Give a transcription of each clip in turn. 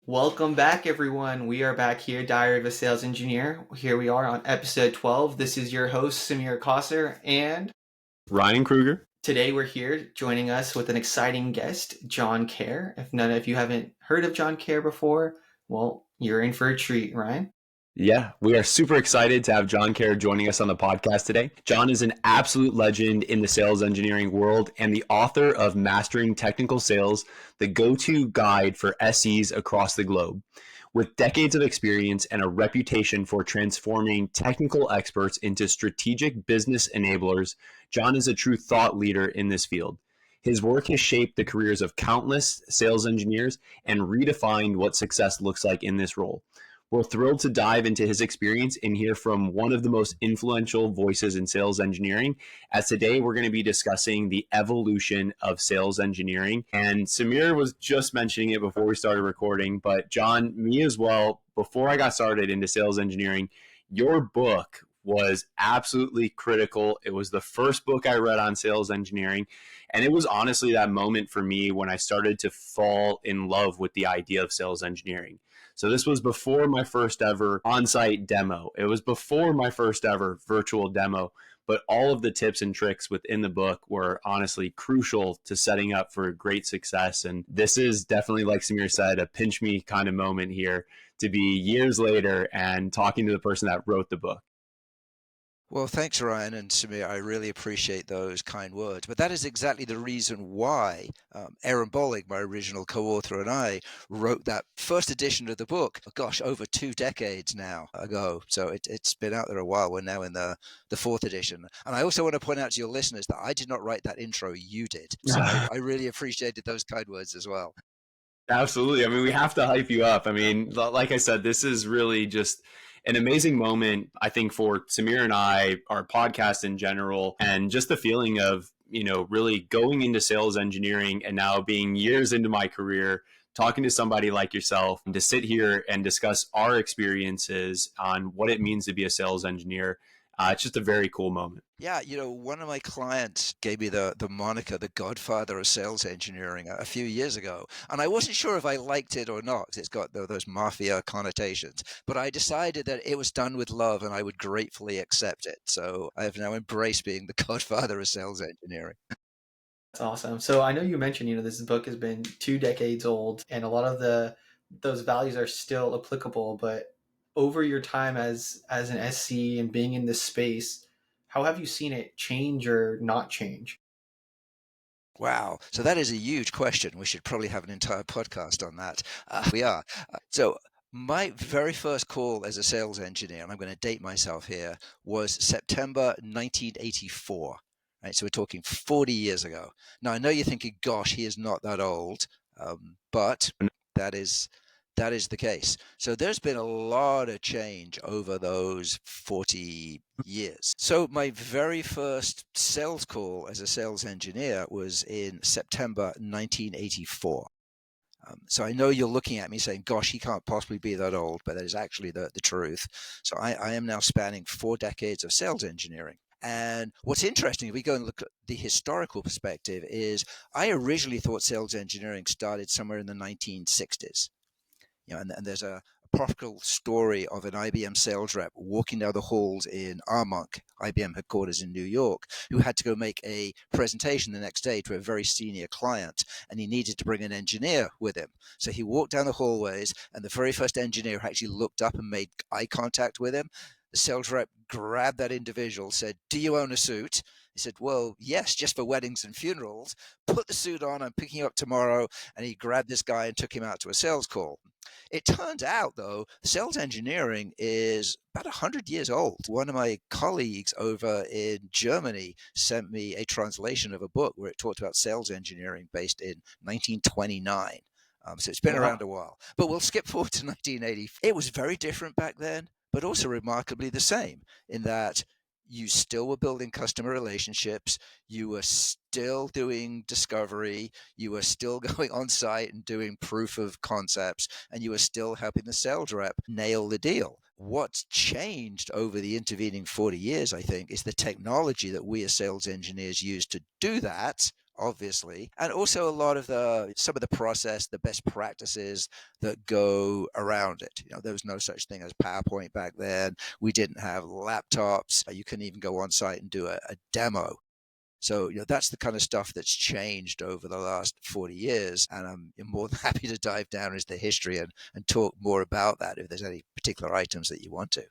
Welcome back, everyone. We are back here, Diary of a Sales Engineer. Here we are on episode 12. This is your host, Samir Kosser, and Ryan Kruger. today we're here joining us with an exciting guest, John Kerr. If you haven't heard of John Kerr before, well, you're in for a treat, Ryan. Yeah, we are super excited to have John Kerr joining us on the podcast today. John is an absolute legend in the sales engineering world and the author of Mastering Technical Sales, the go-to guide for SEs across the globe. With decades of experience and a reputation for transforming technical experts into strategic business enablers, John is a true thought leader in this field. His work has shaped the careers of countless sales engineers and redefined what success looks like in this role. We're thrilled to dive into his experience and hear from one of the most influential voices in sales engineering. As today, we're going to be discussing the evolution of sales engineering. And Samir was just mentioning it before we started recording, but John, me as well, before I got started into sales engineering, your book was absolutely critical. It was the first book I read on sales engineering. And it was honestly that moment for me when I started to fall in love with the idea of sales engineering. So this was before my first ever on-site demo. It was before my first ever virtual demo, but all of the tips and tricks within the book were honestly crucial to setting up for great success. And this is definitely, like Samir said, a pinch me kind of moment here to be years later and talking to the person that wrote the book. Well, thanks, Ryan and Samir. I really appreciate those kind words. But that is exactly the reason why Aaron Bollig, my original co-author, and I wrote that first edition of the book, gosh, over 2 decades now ago. So it's been out there a while. We're now in the fourth edition. And I also want to point out to your listeners that I did not write that intro. You did. So I really appreciated those kind words as well. Absolutely. I mean, we have to hype you up. I mean, like I said, this is really just an amazing moment, I think, for Samir and I, our podcast in general, and just the feeling of, really going into sales engineering and now being years into my career, talking to somebody like yourself and to sit here and discuss our experiences on what it means to be a sales engineer. It's just a very cool moment. Yeah, one of my clients gave me the moniker, the godfather of sales engineering, a few years ago. And I wasn't sure if I liked it or not, 'cause it's got those mafia connotations. But I decided that it was done with love and I would gratefully accept it. So I have now embraced being the godfather of sales engineering. That's awesome. So I know you mentioned, this book has been 2 decades old, and a lot of those values are still applicable. But over your time as an SC and being in this space, how have you seen it change or not change? Wow. So that is a huge question. We should probably have an entire podcast on that. We are. So my very first call as a sales engineer, and I'm going to date myself here, was September 1984. Right, so we're talking 40 years ago. Now I know you're thinking, "Gosh, he is not that old," but that is that is the case. So there's been a lot of change over those 40 years. So my very first sales call as a sales engineer was in September 1984. So I know you're looking at me saying, "Gosh, he can't possibly be that old," but that is actually the truth. So I am now spanning 4 decades of sales engineering. And what's interesting, if we go and look at the historical perspective, is I originally thought sales engineering started somewhere in the 1960s. And there's a practical story of an IBM sales rep walking down the halls in Armonk, IBM headquarters in New York, who had to go make a presentation the next day to a very senior client, and he needed to bring an engineer with him. So he walked down the hallways, and the very first engineer who actually looked up and made eye contact with him, the sales rep grabbed that individual, said, "Do you own a suit?" He said, "Well, yes, just for weddings and funerals. Put the suit on. I'm picking you up tomorrow." And he grabbed this guy and took him out to a sales call. It turns out, though, sales engineering is about 100 years old. One of my colleagues over in Germany sent me a translation of a book where it talked about sales engineering based in 1929. So it's been around a while. But we'll skip forward to 1980. It was very different back then, but also remarkably the same in that you still were building customer relationships, you were still doing discovery, you were still going on site and doing proof of concepts, and you were still helping the sales rep nail the deal. What's changed over the intervening 40 years, I think, is the technology that we as sales engineers use to do that obviously, and also a lot of some of the process, the best practices that go around it. There was no such thing as PowerPoint back then. We didn't have laptops. You couldn't even go on site and do a demo. So, that's the kind of stuff that's changed over the last 40 years. And I'm more than happy to dive down into the history and talk more about that if there's any particular items that you want to.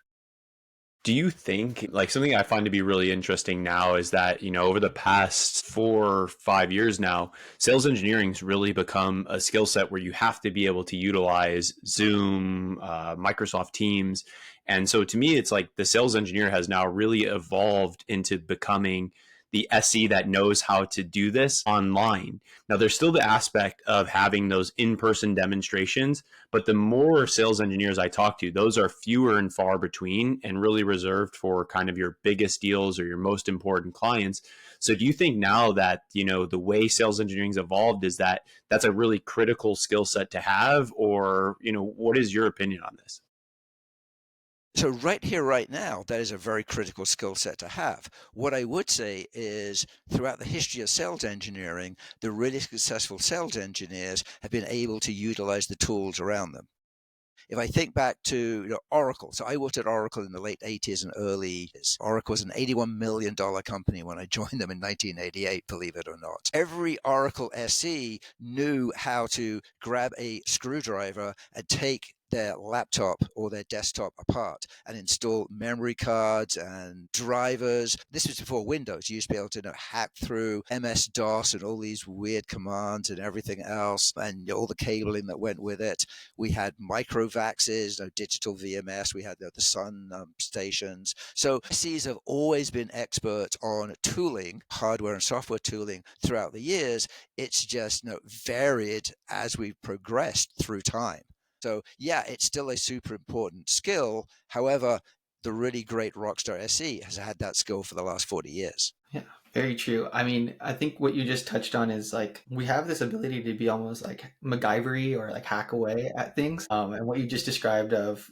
Do you think, like, something I find to be really interesting now is that, over the past 4 or 5 years now, sales engineering's really become a skill set where you have to be able to utilize Zoom, Microsoft Teams. And so to me, it's like the sales engineer has now really evolved into becoming the SE that knows how to do this online. Now, there's still the aspect of having those in-person demonstrations, but the more sales engineers I talk to, those are fewer and far between and really reserved for kind of your biggest deals or your most important clients. So do you think now that, the way sales engineering's evolved is that that's a really critical skill set to have, or, what is your opinion on this? So right here, right now, that is a very critical skill set to have. What I would say is throughout the history of sales engineering, the really successful sales engineers have been able to utilize the tools around them. If I think back to Oracle, so I worked at Oracle in the late 80s and early 80s. Oracle was an $81 million company when I joined them in 1988, believe it or not. Every Oracle SE knew how to grab a screwdriver and take their laptop or their desktop apart and install memory cards and drivers. This was before Windows. You used to be able to hack through MS-DOS and all these weird commands and everything else, and all the cabling that went with it. We had microvaxes, digital VMS. We had the Sun stations. So SEs have always been experts on tooling, hardware and software tooling throughout the years. It's just varied as we've progressed through time. So yeah, it's still a super important skill. However, the really great rockstar SE has had that skill for the last 40 years. Yeah, very true. I mean, I think what you just touched on is like we have this ability to be almost like MacGyvery or like hack away at things. And what you just described of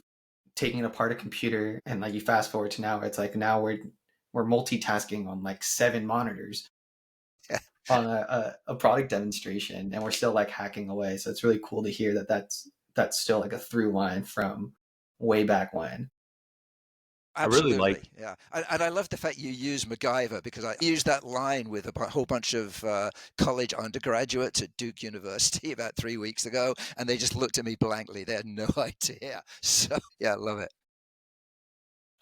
taking apart a computer and like you fast forward to now, it's like now we're multitasking on like 7 monitors on a product demonstration, and we're still like hacking away. So it's really cool to hear that that's still like a through line from way back when. I really Absolutely, like yeah. And I love the fact you use MacGyver, because I used that line with a whole bunch of college undergraduates at Duke University about 3 weeks ago, and they just looked at me blankly. They had no idea. So yeah, I love it.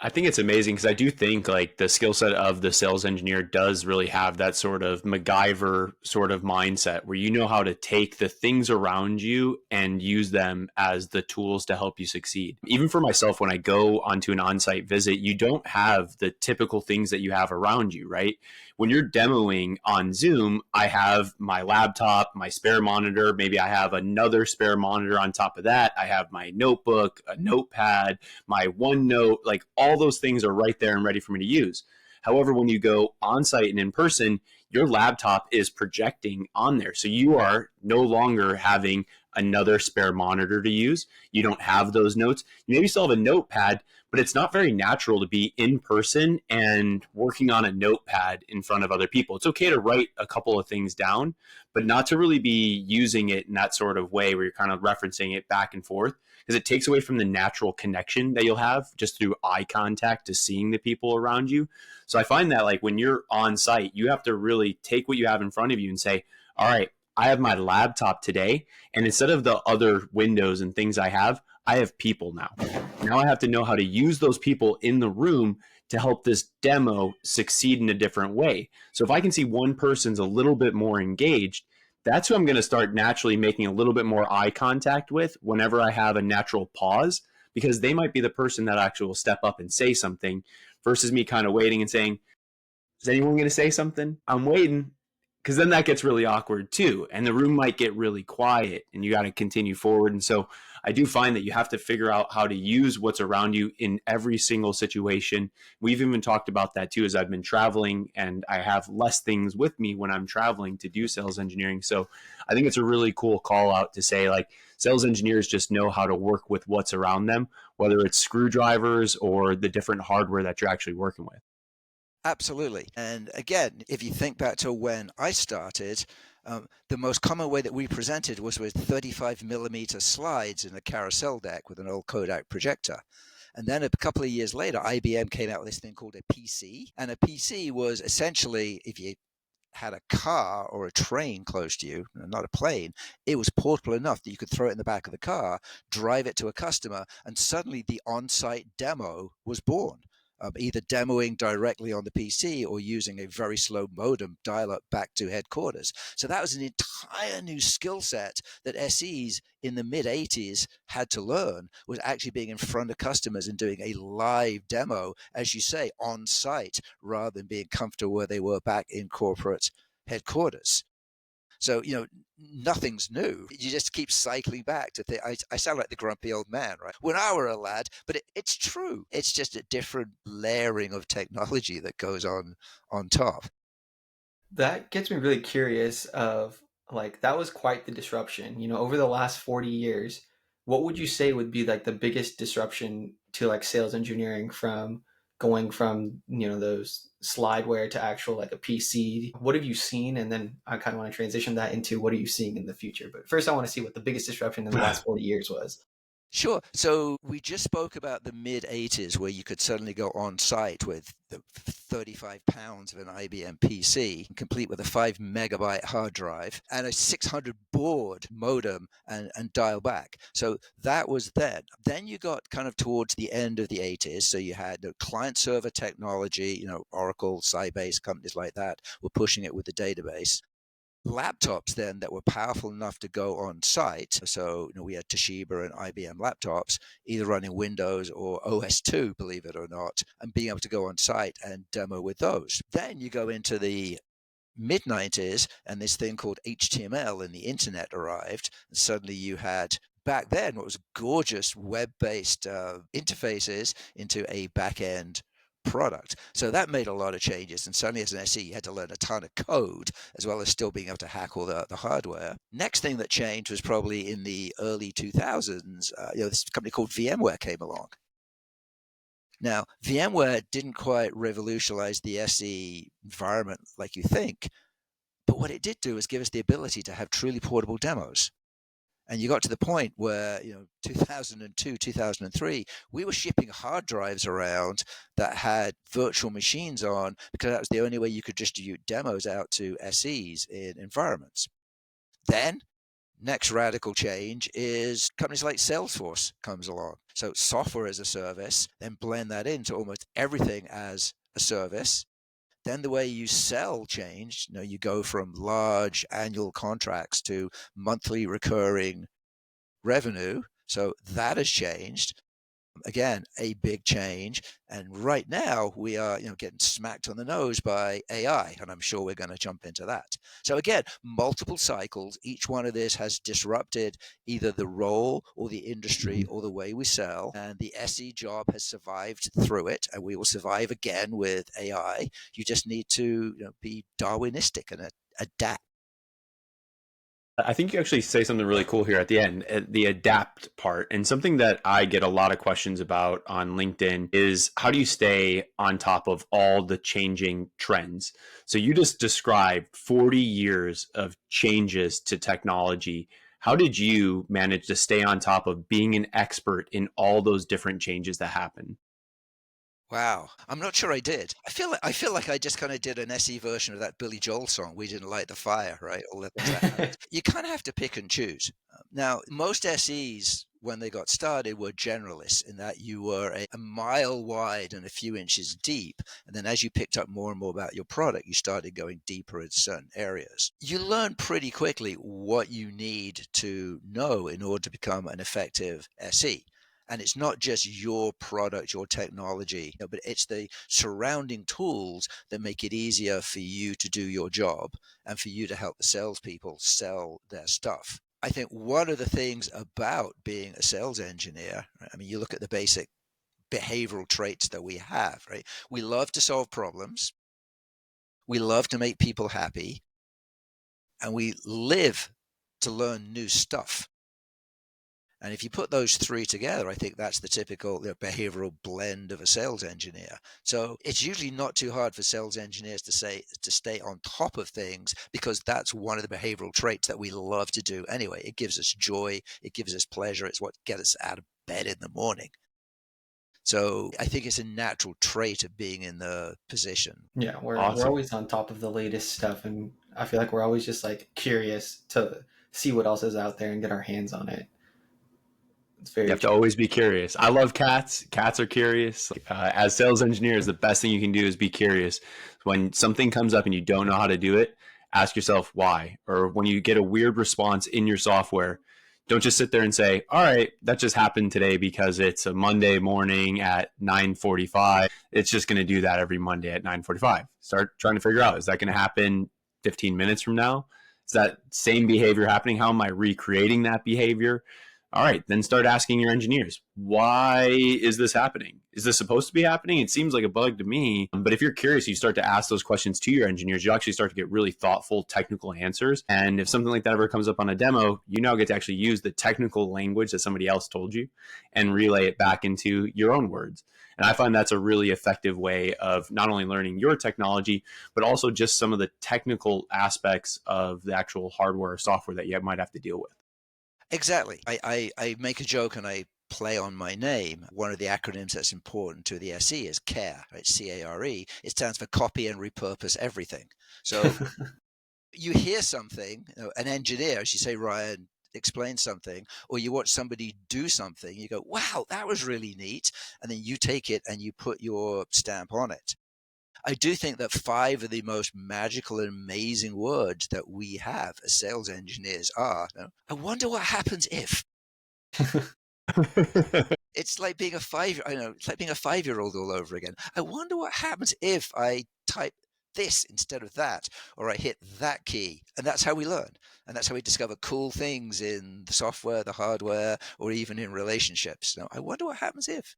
I think it's amazing because I do think like the skill set of the sales engineer does really have that sort of MacGyver sort of mindset where you know how to take the things around you and use them as the tools to help you succeed. Even for myself, when I go onto an on-site visit, you don't have the typical things that you have around you, right? When you're demoing on Zoom, I have my laptop, my spare monitor, maybe I have another spare monitor on top of that. I have my notebook, a notepad, my OneNote, like all those things are right there and ready for me to use. However, when you go on site and in person, your laptop is projecting on there. So you are no longer having another spare monitor to use. You don't have those notes. You maybe still have a notepad, but it's not very natural to be in person and working on a notepad in front of other people. It's okay to write a couple of things down, but not to really be using it in that sort of way where you're kind of referencing it back and forth, because it takes away from the natural connection that you'll have just through eye contact to seeing the people around you. So I find that like when you're on site, you have to really take what you have in front of you and say, all right, I have my laptop today, and instead of the other windows and things I have people now. Now I have to know how to use those people in the room to help this demo succeed in a different way. So if I can see one person's a little bit more engaged, that's who I'm going to start naturally making a little bit more eye contact with whenever I have a natural pause, because they might be the person that actually will step up and say something versus me kind of waiting and saying, is anyone going to say something? I'm waiting. Because then that gets really awkward too. And the room might get really quiet and you got to continue forward. And so I do find that you have to figure out how to use what's around you in every single situation. We've even talked about that too, as I've been traveling and I have less things with me when I'm traveling to do sales engineering. So I think it's a really cool call out to say like sales engineers just know how to work with what's around them, whether it's screwdrivers or the different hardware that you're actually working with. Absolutely. And again, if you think back to when I started, the most common way that we presented was with 35 millimeter slides in a carousel deck with an old Kodak projector. And then a couple of years later, IBM came out with this thing called a PC. And a PC was essentially, if you had a car or a train close to you, not a plane, it was portable enough that you could throw it in the back of the car, drive it to a customer, and suddenly the on site demo was born. Either demoing directly on the PC or using a very slow modem dial up back to headquarters. So that was an entire new skill set that SEs in the mid 80s had to learn, was actually being in front of customers and doing a live demo, as you say, on site, rather than being comfortable where they were back in corporate headquarters. So, nothing's new. You just keep cycling back to think. I sound like the grumpy old man, right? When I were a lad, but it's true. It's just a different layering of technology that goes on top. That gets me really curious of like that was quite the disruption. Over the last 40 years, what would you say would be like the biggest disruption to like sales engineering from going from, those slideware to actual like a PC? What have you seen? And then I kind of want to transition that into what are you seeing in the future? But first I want to see what the biggest disruption in the last 40 years was. Sure. So we just spoke about the mid 80s where you could suddenly go on site with the 35 pounds of an IBM PC, complete with a 5 megabyte hard drive and a 600 baud modem and dial back. So that was then. Then you got kind of towards the end of the 80s. So you had the client server technology, Oracle, Sybase, companies like that were pushing it with the database. Laptops then that were powerful enough to go on site. So we had Toshiba and IBM laptops, either running Windows or OS2, believe it or not, and being able to go on site and demo with those. Then you go into the mid 90s and this thing called HTML and the internet arrived. And suddenly you had back then what was gorgeous web-based interfaces into a back-end product. So that made a lot of changes. And suddenly as an SE, you had to learn a ton of code as well as still being able to hack all the hardware. Next thing that changed was probably in the early 2000s. This company called VMware came along. Now, VMware didn't quite revolutionize the SE environment like you think, but what it did do is give us the ability to have truly portable demos. And you got to the point where, 2002, 2003, we were shipping hard drives around that had virtual machines on because that was the only way you could distribute demos out to SEs in environments. Then, next radical change is companies like Salesforce comes along. So software as a service, then blend that into almost everything as a service. Then the way you sell changed. You go from large annual contracts to monthly recurring revenue. So that has changed. Again, a big change. And right now we are, getting smacked on the nose by AI, and I'm sure we're going to jump into that. So again, multiple cycles. Each one of this has disrupted either the role or the industry or the way we sell. And the SE job has survived through it, and we will survive again with AI. You just need to be Darwinistic and adapt. I think you actually say something really cool here at the end, the adapt part. And something that I get a lot of questions about on LinkedIn is how do you stay on top of all the changing trends? So you just described 40 years of changes to technology. How did you manage to stay on top of being an expert in all those different changes that happen? Wow, I'm not sure I did. I feel like I just kind of did an SE version of that Billy Joel song. We didn't light the fire, right? All the things that happened. You kind of have to pick and choose. Now, most SEs when they got started were generalists in that you were a mile wide and a few inches deep. And then as you picked up more and more about your product, you started going deeper in certain areas. You learn pretty quickly what you need to know in order to become an effective SE. And it's not just your product, your technology, but it's the surrounding tools that make it easier for you to do your job and for you to help the salespeople sell their stuff. I think one of the things about being a sales engineer, right, I mean, you look at the basic behavioral traits that we have, right? We love to solve problems. We love to make people happy, and we live to learn new stuff. And if you put those three together, I think that's the typical behavioral blend of a sales engineer. So it's usually not too hard for sales engineers to stay on top of things, because that's one of the behavioral traits that we love to do anyway. It gives us joy. It gives us pleasure. It's what gets us out of bed in the morning. So I think it's a natural trait of being in the position. Yeah, we're Awesome. always on top of the latest stuff, and I feel like we're always just like curious to see what else is out there and get our hands on it. It's You very have to true. always be curious. I love cats. Cats are curious. As sales engineers, the best thing you can do is be curious. When something comes up and you don't know how to do it, ask yourself why. Or when you get a weird response in your software, don't just sit there and say, "All right, that just happened today because it's a Monday morning at 9:45. It's just going to do that every Monday at 9:45." Start trying to figure out, is that going to happen 15 minutes from now? Is that same behavior happening? How am I recreating that behavior? All right, then start asking your engineers, why is this happening? Is this supposed to be happening? It seems like a bug to me. But if you're curious, you start to ask those questions to your engineers, you actually start to get really thoughtful technical answers. And if something like that ever comes up on a demo, you now get to actually use the technical language that somebody else told you and relay it back into your own words. And I find that's a really effective way of not only learning your technology, but also just some of the technical aspects of the actual hardware or software that you might have to deal with. Exactly. I make a joke and I play on my name. One of the acronyms that's important to the SE is CARE, right? CARE. It stands for copy and repurpose everything. So you hear something, an engineer, as you say, Ryan, explain something, or you watch somebody do something, you go, wow, that was really neat. And then you take it and you put your stamp on it. I do think that 5 of the most magical and amazing words that we have as sales engineers are, I wonder what happens if. It's like being a 5 I know, it's like being a 5-year-old all over again. I wonder what happens if I type this instead of that, or I hit that key. And that's how we learn. And that's how we discover cool things in the software, the hardware, or even in relationships. Now, I wonder what happens if.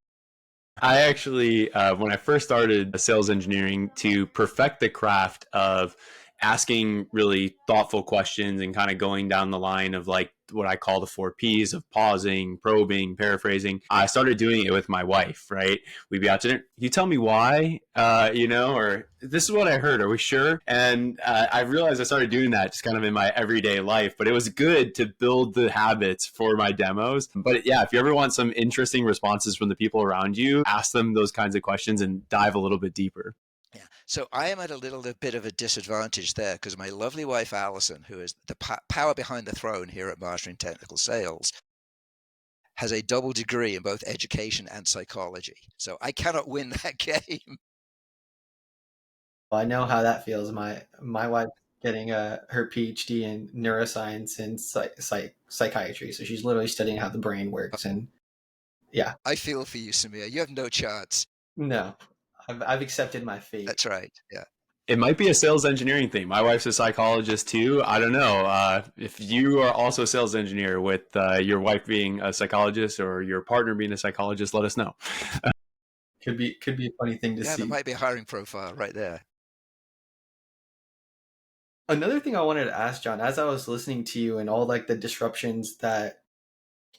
I actually, when I first started sales engineering, to perfect the craft of asking really thoughtful questions and kind of going down the line of like what I call the 4 Ps of pausing, probing, paraphrasing, I started doing it with my wife, right? We'd be out to dinner. You tell me why, or this is what I heard. Are we sure? And I realized I started doing that just kind of in my everyday life, but it was good to build the habits for my demos. But yeah, if you ever want some interesting responses from the people around you, ask them those kinds of questions and dive a little bit deeper. Yeah. So I am at a little bit of a disadvantage there, because my lovely wife, Alison, who is the power behind the throne here at Mastering Technical Sales, has a double degree in both education and psychology. So I cannot win that game. I know how that feels. My wife getting her PhD in neuroscience and psychiatry, so she's literally studying how the brain works. And yeah, I feel for you, Samir. You have no chance. no, I've accepted my fate. That's right. Yeah. It might be a sales engineering thing. My wife's a psychologist too. I don't know. If you are also a sales engineer with your wife being a psychologist or your partner being a psychologist, let us know. Could be a funny thing to Yeah, that see. might be a hiring profile right there. Another thing I wanted to ask, John, as I was listening to you and all like the disruptions that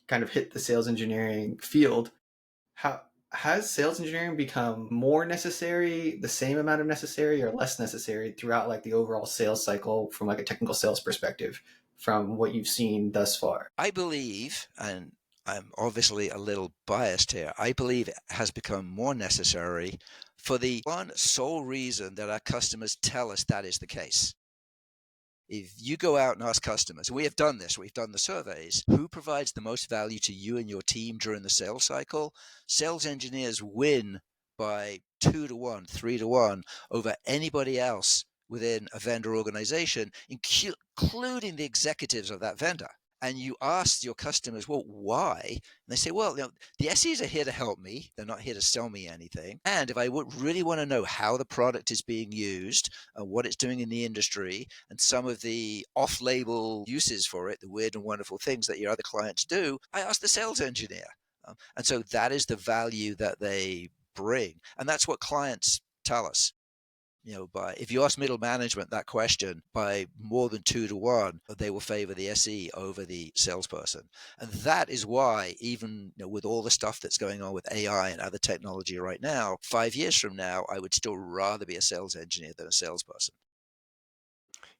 kind of hit the sales engineering field, how has sales engineering become more necessary, the same amount of necessary, or less necessary throughout like the overall sales cycle from like a technical sales perspective from what you've seen thus far? I believe, and I'm obviously a little biased here, I believe it has become more necessary for the one sole reason that our customers tell us that is the case. If you go out and ask customers, we have done this, we've done the surveys, who provides the most value to you and your team during the sales cycle? Sales engineers win by 2 to 1, 3 to 1 over anybody else within a vendor organization, including the executives of that vendor. And you ask your customers, well, why? And they say, well, the SEs are here to help me. They're not here to sell me anything. And if I would really want to know how the product is being used, what it's doing in the industry, and some of the off-label uses for it, the weird and wonderful things that your other clients do, I ask the sales engineer. And so that is the value that they bring. And that's what clients tell us. By if you ask middle management that question, by more than 2 to 1, they will favor the SE over the salesperson. And that is why, even with all the stuff that's going on with AI and other technology right now, 5 years from now, I would still rather be a sales engineer than a salesperson.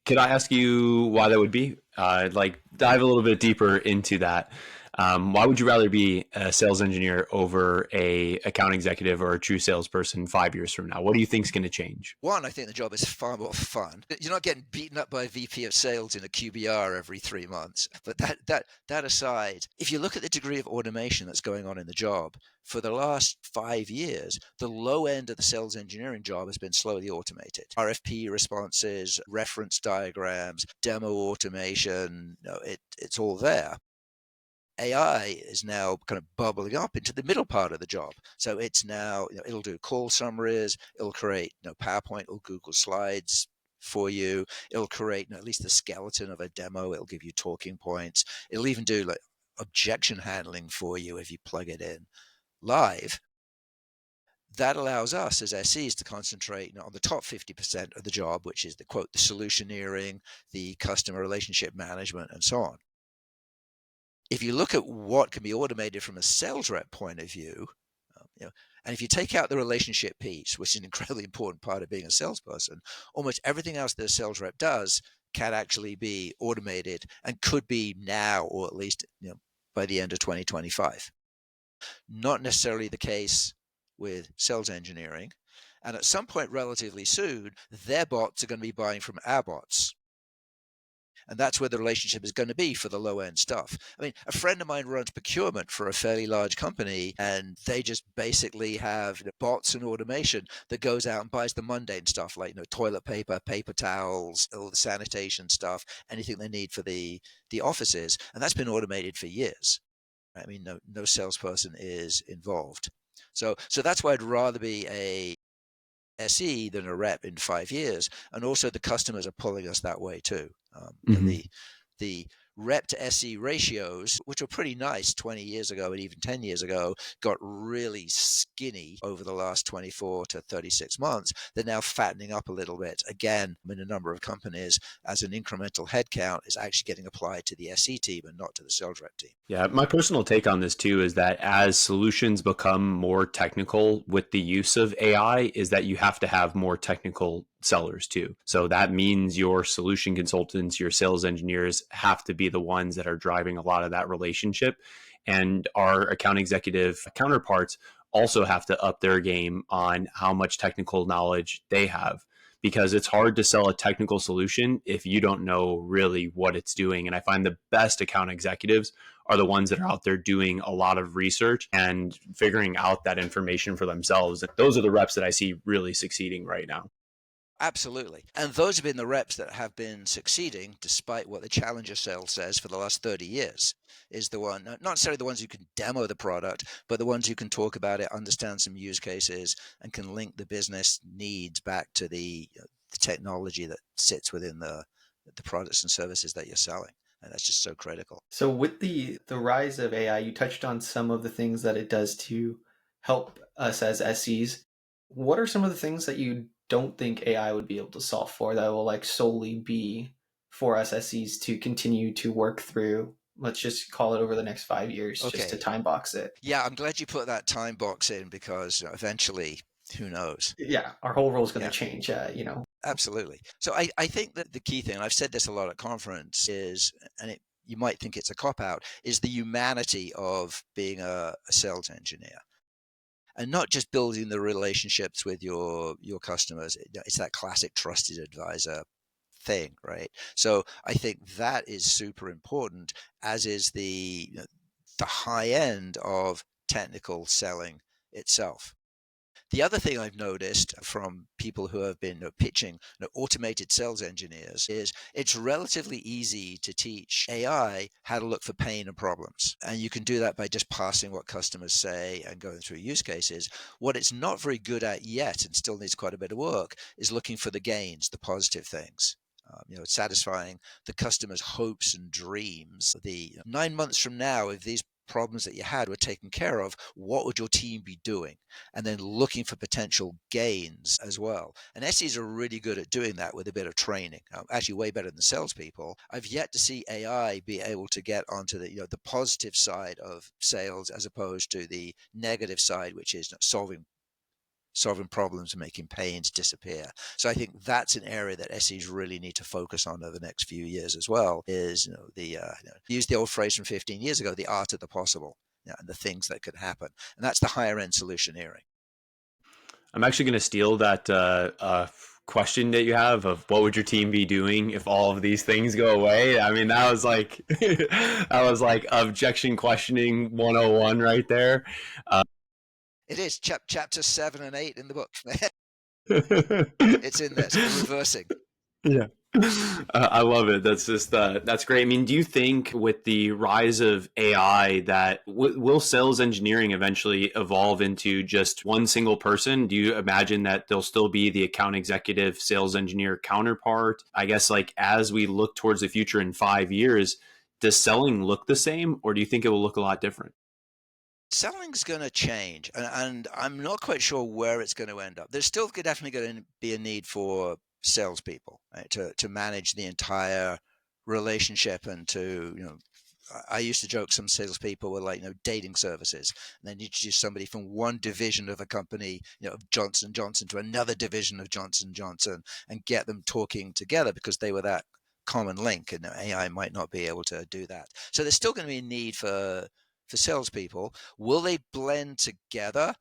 Could I ask you why that would be? Like dive a little bit deeper into that. Why would you rather be a sales engineer over a account executive or a true salesperson 5 years from now? What do you think is going to change? One, I think the job is far more fun. You're not getting beaten up by a VP of sales in a QBR every 3 months. But that aside, if you look at the degree of automation that's going on in the job, for the last 5 years, the low end of the sales engineering job has been slowly automated. RFP responses, reference diagrams, demo automation, it's all there. AI is now kind of bubbling up into the middle part of the job. So it's now, it'll do call summaries, it'll create, PowerPoint or Google Slides for you. It'll create at least the skeleton of a demo. It'll give you talking points. It'll even do like objection handling for you if you plug it in live. That allows us as SEs to concentrate on the top 50% of the job, which is the quote, the solutioneering, the customer relationship management, and so on. If you look at what can be automated from a sales rep point of view, and if you take out the relationship piece, which is an incredibly important part of being a salesperson, almost everything else that a sales rep does can actually be automated and could be now, or at least by the end of 2025. Not necessarily the case with sales engineering. And at some point relatively soon, their bots are going to be buying from our bots. And that's where the relationship is going to be for the low end stuff. I mean, a friend of mine runs procurement for a fairly large company, and they just basically have bots and automation that goes out and buys the mundane stuff like toilet paper, paper towels, all the sanitation stuff, anything they need for the offices. And that's been automated for years. I mean, no salesperson is involved. So that's why I'd rather be a SE than a rep in 5 years, and also the customers are pulling us that way too. The rep to SE ratios, which were pretty nice 20 years ago and even 10 years ago, got really skinny over the last 24 to 36 months. They're now fattening up a little bit again in a number of companies as an incremental headcount is actually getting applied to the SE team and not to the sales rep team. Yeah, my personal take on this too is that as solutions become more technical with the use of AI, is that you have to have more technical sellers too. So that means your solution consultants, your sales engineers have to be the ones that are driving a lot of that relationship. And our account executive counterparts also have to up their game on how much technical knowledge they have, because it's hard to sell a technical solution if you don't know really what it's doing. And I find the best account executives are the ones that are out there doing a lot of research and figuring out that information for themselves. Those are the reps that I see really succeeding right now. Absolutely. And those have been the reps that have been succeeding despite what the challenger sale says for the last 30 years, is the one, not necessarily the ones who can demo the product, but the ones who can talk about it, understand some use cases, and can link the business needs back to the technology that sits within the products and services that you're selling. And that's just so critical. So with the rise of AI, you touched on some of the things that it does to help us as SEs. What are some of the things that you don't think AI would be able to solve for that will like solely be for us SEs to continue to work through? Let's just call it over the next 5 years, just to Okay. time box it. Yeah, I'm glad you put that time box in because eventually, who knows? Yeah, our whole role is going Yeah. to change. Absolutely. So I think that the key thing, and I've said this a lot at conference, is, and you might think it's a cop-out, is the humanity of being a sales engineer. And not just building the relationships with your customers. It's that classic trusted advisor thing, right? So I think that is super important, as is the high end of technical selling itself. The other thing I've noticed from people who have been pitching automated sales engineers is it's relatively easy to teach AI how to look for pain and problems. And you can do that by just passing what customers say and going through use cases. What it's not very good at yet and still needs quite a bit of work is looking for the gains, the positive things. Satisfying the customer's hopes and dreams. The 9 months from now, if these problems that you had were taken care of, what would your team be doing? And then looking for potential gains as well. And SEs are really good at doing that with a bit of training. Actually, way better than salespeople. I've yet to see AI be able to get onto the positive side of sales as opposed to the negative side, which is solving problems and making pains disappear. So I think that's an area that SEs really need to focus on over the next few years as well. Is use the old phrase from 15 years ago, the art of the possible, and the things that could happen, and that's the higher end solutioneering. I'm actually going to steal that question that you have of what would your team be doing if all of these things go away. I mean, that was like that was like objection questioning 101 right there. It is chapter 7 and 8 in the book. It's in there. So we're reversing. Yeah. I love it. That's just that's great. I mean, do you think with the rise of AI that will sales engineering eventually evolve into just one single person? Do you imagine that there'll still be the account executive sales engineer counterpart? I guess like as we look towards the future in 5 years, does selling look the same, or do you think it will look a lot different? Selling's going to change, and I'm not quite sure where it's going to end up. There's still definitely going to be a need for salespeople, right, to manage the entire relationship and to I used to joke some salespeople were like dating services, and then you introduce somebody from one division of a company, of Johnson Johnson to another division of Johnson Johnson, and get them talking together because they were that common link, and AI might not be able to do that. So there's still going to be a need for salespeople. Will they blend together?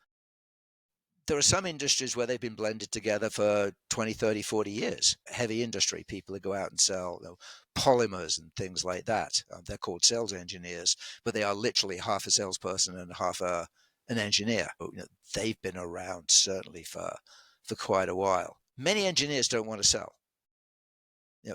There are some industries where they've been blended together for 20, 30, 40 years. Heavy industry, people who go out and sell polymers and things like that. They're called sales engineers, but they are literally half a salesperson and half an engineer. They've been around certainly for quite a while. Many engineers don't want to sell.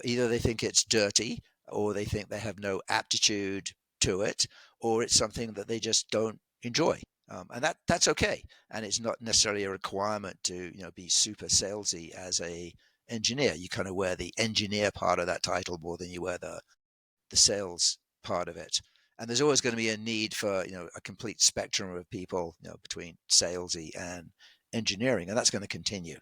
Either they think it's dirty, or they think they have no aptitude to it, or it's something that they just don't enjoy. And that's okay. And it's not necessarily a requirement to be super salesy as a engineer. You kind of wear the engineer part of that title more than you wear the sales part of it. And there's always going to be a need for a complete spectrum of people between salesy and engineering, and that's going to continue.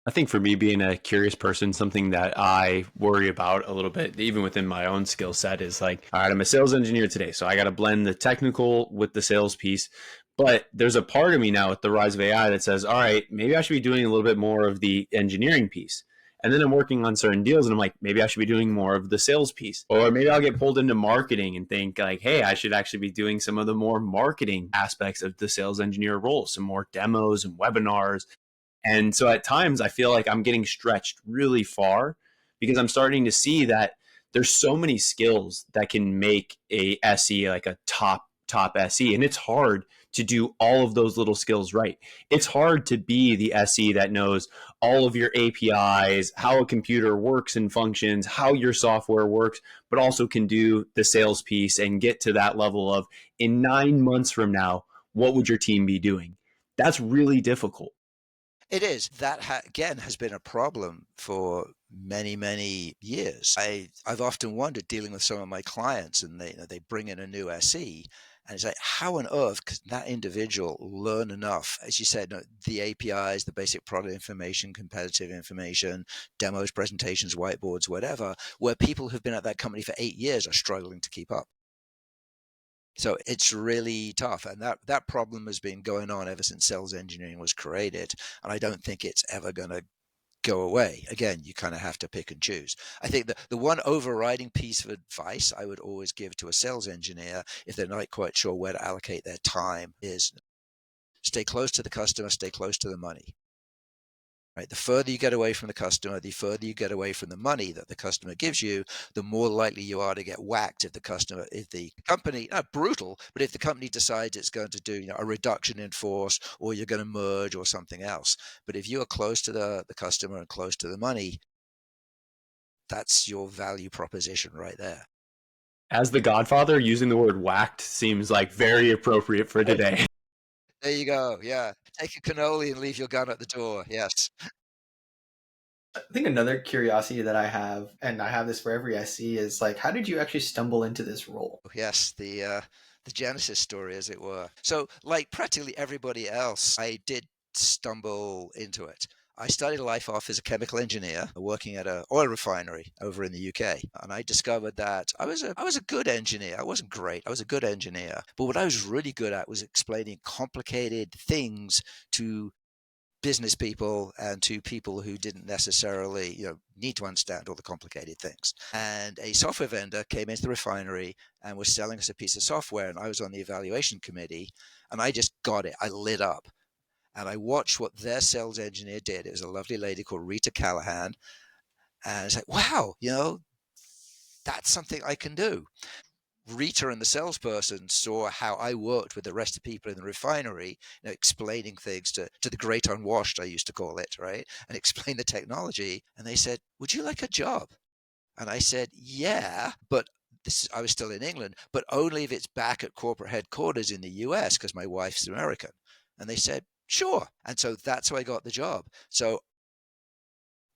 I think for me, being a curious person, something that I worry about a little bit, even within my own skill set, is like, all right, I'm a sales engineer today, so I got to blend the technical with the sales piece. But there's a part of me now with the rise of AI that says, all right, maybe I should be doing a little bit more of the engineering piece. And then I'm working on certain deals and I'm like, maybe I should be doing more of the sales piece. Or maybe I'll get pulled into marketing and think like, hey, I should actually be doing some of the more marketing aspects of the sales engineer role, some more demos and webinars. And so at times I feel like I'm getting stretched really far because I'm starting to see that there's so many skills that can make a SE like a top SE. And it's hard to do all of those little skills right. It's hard to be the SE that knows all of your APIs, how a computer works and functions, how your software works, but also can do the sales piece and get to that level of in 9 months from now, what would your team be doing? That's really difficult. It is. That again has been a problem for many, many years. I've often wondered dealing with some of my clients, and they bring in a new SE, and it's like, how on earth can that individual learn enough? As you said, the APIs, the basic product information, competitive information, demos, presentations, whiteboards, whatever, where people who've been at that company for 8 years are struggling to keep up. So it's really tough. And that problem has been going on ever since sales engineering was created. And I don't think it's ever going to go away. Again, you kind of have to pick and choose. I think that the one overriding piece of advice I would always give to a sales engineer, if they're not quite sure where to allocate their time, is stay close to the customer, stay close to the money. Right? The further you get away from the customer, the further you get away from the money that the customer gives you, the more likely you are to get whacked if the company, not brutal, but if the company decides it's going to do a reduction in force, or you're going to merge or something else. But if you are close to the customer and close to the money, that's your value proposition right there. As the Godfather, using the word whacked seems like very appropriate for today. There you go. Yeah. Take a cannoli and leave your gun at the door. Yes. I think another curiosity that I have, and I have this for every SE, is like, how did you actually stumble into this role? Yes, the Genesis story, as it were. So, like practically everybody else, I did stumble into it. I started life off as a chemical engineer working at an oil refinery over in the UK. And I discovered that I was a good engineer. I wasn't great. I was a good engineer. But what I was really good at was explaining complicated things to business people and to people who didn't necessarily need to understand all the complicated things. And a software vendor came into the refinery and was selling us a piece of software, and I was on the evaluation committee, and I just got it. I lit up, and I watched what their sales engineer did. It was a lovely lady called Rita Callahan, and it's like, wow, that's something I can do. Rita and the salesperson saw how I worked with the rest of the people in the refinery, explaining things to the great unwashed, I used to call it, right? And explain the technology. And they said, would you like a job? And I said, yeah, but I was still in England, but only if it's back at corporate headquarters in the US, because my wife's American. And they said, sure. And so that's how I got the job. So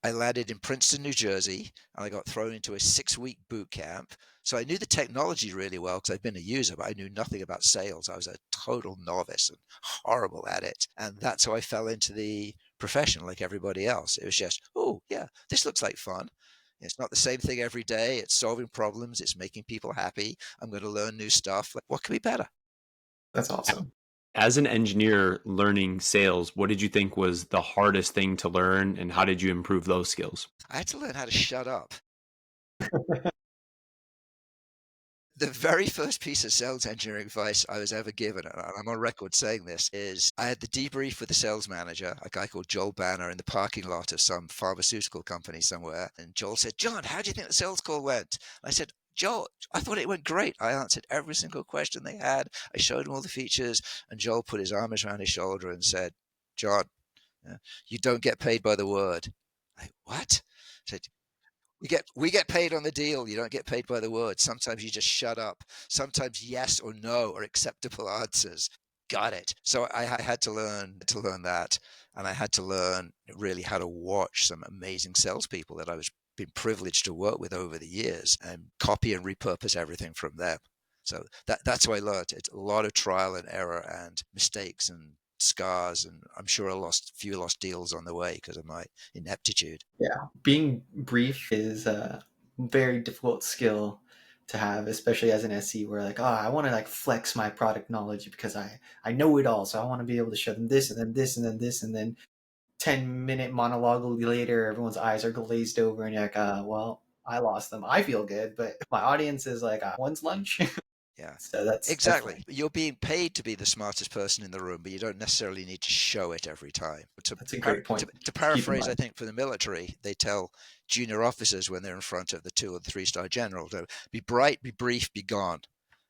I landed in Princeton, New Jersey, and I got thrown into a 6-week boot camp. So I knew the technology really well because I'd been a user, but I knew nothing about sales. I was a total novice and horrible at it. And that's how I fell into the profession like everybody else. It was just, oh, yeah, this looks like fun. It's not the same thing every day. It's solving problems. It's making people happy. I'm going to learn new stuff. Like, what could be better? That's awesome. As an engineer learning sales, what did you think was the hardest thing to learn, and how did you improve those skills? I had to learn how to shut up. The very first piece of sales engineering advice I was ever given, and I'm on record saying this, is I had the debrief with the sales manager, a guy called Joel Banner, in the parking lot of some pharmaceutical company somewhere. And Joel said, John, how do you think the sales call went? And I said, Joel, I thought it went great. I answered every single question they had. I showed them all the features. And Joel put his arms around his shoulder and said, John, you don't get paid by the word. What? I said, we get paid on the deal. You don't get paid by the word. Sometimes you just shut up. Sometimes yes or no are acceptable answers. Got it. So I had to learn that, and I had to learn really how to watch some amazing salespeople that I was been privileged to work with over the years and copy and repurpose everything from them. So that's how I learned. It's a lot of trial and error and mistakes and scars, and I'm sure I lost few lost deals on the way because of my ineptitude. Yeah, being brief is a very difficult skill to have, especially as an SE, where like, oh, I want to like flex my product knowledge because I know it all, so I want to be able to show them this and then this and then this and then 10-minute monologue later, everyone's eyes are glazed over, and you're like, well, I lost them. I feel good, but my audience is like, when's lunch? Yeah, So that's exactly. funny. You're being paid to be the smartest person in the room, but you don't necessarily need to show it every time. To, That's a par- great point to to keep in paraphrase, I mind. think for the military, they tell junior officers when they're in front of the 2 or 3-star general to be bright, be brief, be gone.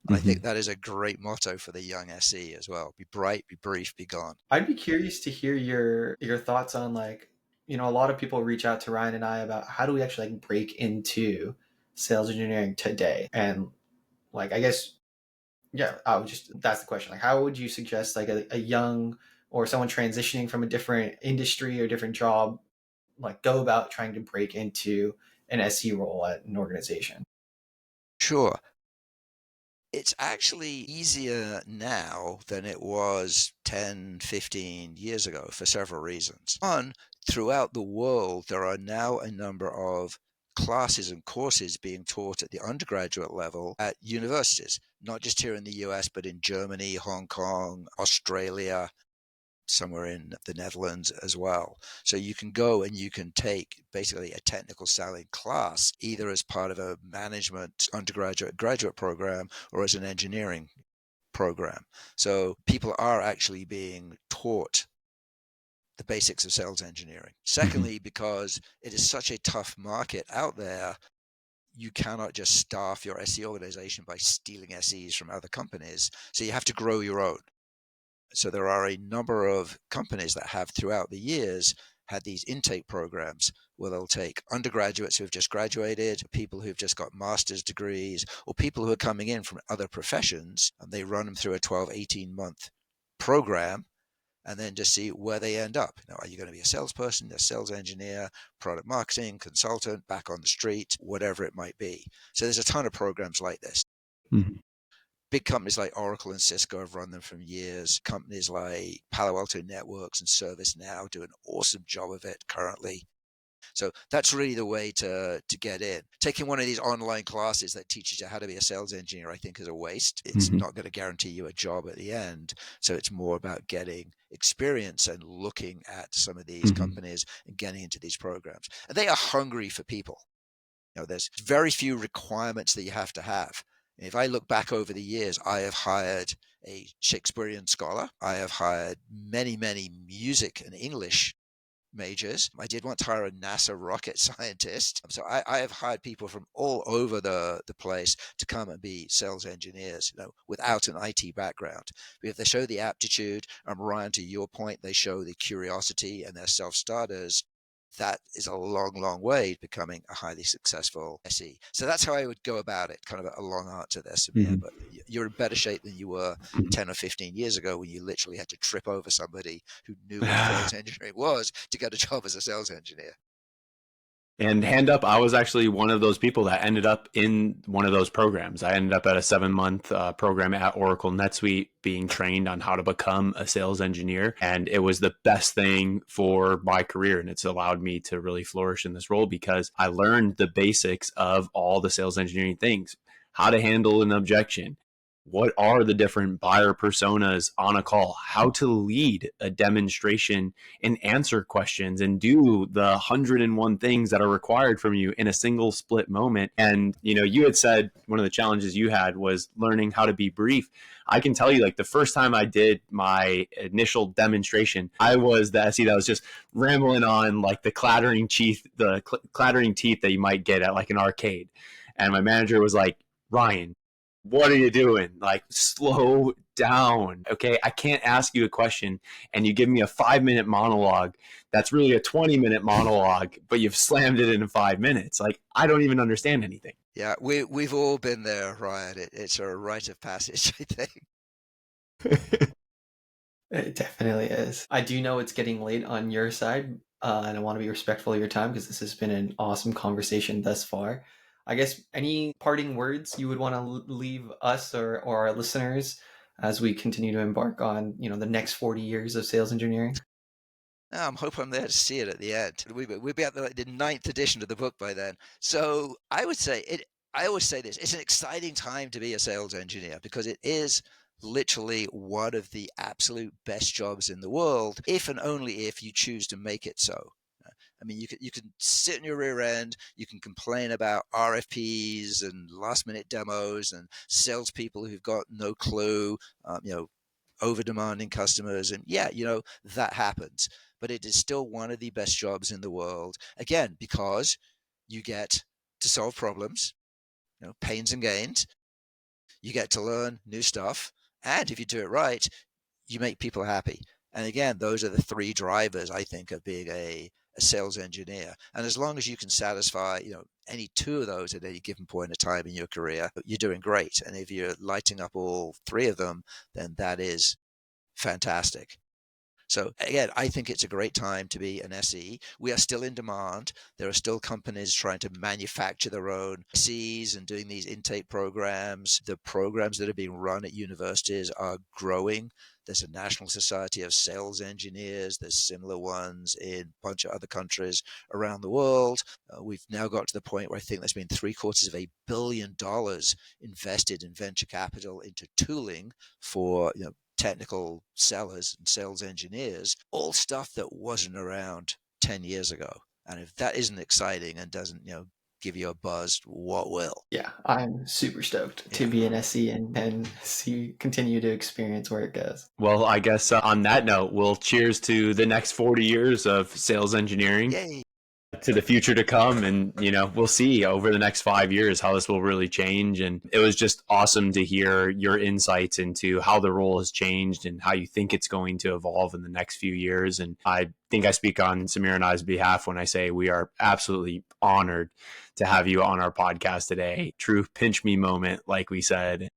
And I Mm-hmm. think that is a great motto for the young SE as well. Be bright, be brief, be gone. I'd be curious to hear your thoughts on like, a lot of people reach out to Ryan and I about how do we actually like break into sales engineering today, and like I guess yeah, I would just that's the question. Like, how would you suggest like a young or someone transitioning from a different industry or different job like go about trying to break into an SE role at an organization? Sure. It's actually easier now than it was 10, 15 years ago for several reasons. One, throughout the world, there are now a number of classes and courses being taught at the undergraduate level at universities, not just here in the US, but in Germany, Hong Kong, Australia, somewhere in the Netherlands as well. So you can go and you can take basically a technical selling class either as part of a management undergraduate graduate program or as an engineering program. So people are actually being taught the basics of sales engineering. Mm-hmm. Secondly, because it is such a tough market out there, you cannot just staff your SE organization by stealing SEs from other companies. So you have to grow your own. So there are a number of companies that have throughout the years had these intake programs where they'll take undergraduates who have just graduated, people who've just got master's degrees, or people who are coming in from other professions, and they run them through a 12, 18-month program and then just see where they end up. Are you going to be a salesperson, a sales engineer, product marketing, consultant, back on the street, whatever it might be. So there's a ton of programs like this. Mm-hmm. Big companies like Oracle and Cisco have run them for years. Companies like Palo Alto Networks and ServiceNow do an awesome job of it currently. So that's really the way to get in. Taking one of these online classes that teaches you how to be a sales engineer, I think, is a waste. It's Mm-hmm. not going to guarantee you a job at the end. So it's more about getting experience and looking at some of these Mm-hmm. companies and getting into these programs. And they are hungry for people. There's very few requirements that you have to have. If I look back over the years, I have hired a Shakespearean scholar. I have hired many, many music and English majors. I did once hire a NASA rocket scientist. So I have hired people from all over the place to come and be sales engineers, without an IT background. But if they show the aptitude, and Ryan, to your point, they show the curiosity and they're self-starters, that is a long, long way to becoming a highly successful SE. So that's how I would go about it. Kind of a long answer there, Samir, Mm-hmm. but you're in better shape than you were 10 or 15 years ago when you literally had to trip over somebody who knew what sales engineering was to get a job as a sales engineer. And hand up, I was actually one of those people that ended up in one of those programs. I ended up at a 7-month program at Oracle NetSuite being trained on how to become a sales engineer. And it was the best thing for my career. And it's allowed me to really flourish in this role because I learned the basics of all the sales engineering things, how to handle an objection, what are the different buyer personas on a call, how to lead a demonstration and answer questions and do the 101 things that are required from you in a single split moment. And, you had said one of the challenges you had was learning how to be brief. I can tell you, like, the first time I did my initial demonstration, I was the SE that was just rambling on like the clattering teeth that you might get at like an arcade. And my manager was like, Ryan, what are you doing? Like, slow down. Okay. I can't ask you a question and you give me a 5-minute monologue. That's really a 20-minute monologue, but you've slammed it in 5 minutes. Like, I don't even understand anything. Yeah, we've all been there, Ryan. It's a rite of passage, I think. It definitely is. I do know it's getting late on your side, and I want to be respectful of your time because this has been an awesome conversation thus far. I guess any parting words you would want to leave us or our listeners as we continue to embark on, the next 40 years of sales engineering? I hope I'm there to see it at the end. We'll be at the 9th edition of the book by then. So I would say it. I always say this: it's an exciting time to be a sales engineer because it is literally one of the absolute best jobs in the world, if and only if you choose to make it so. I mean, you can sit in your rear end, you can complain about RFPs and last minute demos and salespeople who've got no clue, over demanding customers. And yeah, that happens, but it is still one of the best jobs in the world. Again, because you get to solve problems, pains and gains, you get to learn new stuff. And if you do it right, you make people happy. And again, those are the 3 drivers, I think, of being a sales engineer. And as long as you can satisfy, any 2 of those at any given point in time in your career, you're doing great. And if you're lighting up all 3 of them, then that is fantastic. So again, I think it's a great time to be an SE. We are still in demand. There are still companies trying to manufacture their own SEs and doing these intake programs. The programs that are being run at universities are growing. There's a National Society of Sales Engineers. There's similar ones in a bunch of other countries around the world. We've now got to the point where I think there's been $750 million invested in venture capital into tooling for, technical sellers and sales engineers, all stuff that wasn't around 10 years ago. And if that isn't exciting and doesn't, give you a buzz, what will? Yeah, I'm super stoked to be an SE and continue to experience where it goes. Well, I guess on that note, we'll cheers to the next 40 years of sales engineering. Yay. To the future to come. And, we'll see over the next 5 years how this will really change. And it was just awesome to hear your insights into how the role has changed and how you think it's going to evolve in the next few years. And I think I speak on Samir and I's behalf when I say we are absolutely honored to have you on our podcast today. True pinch me moment, like we said.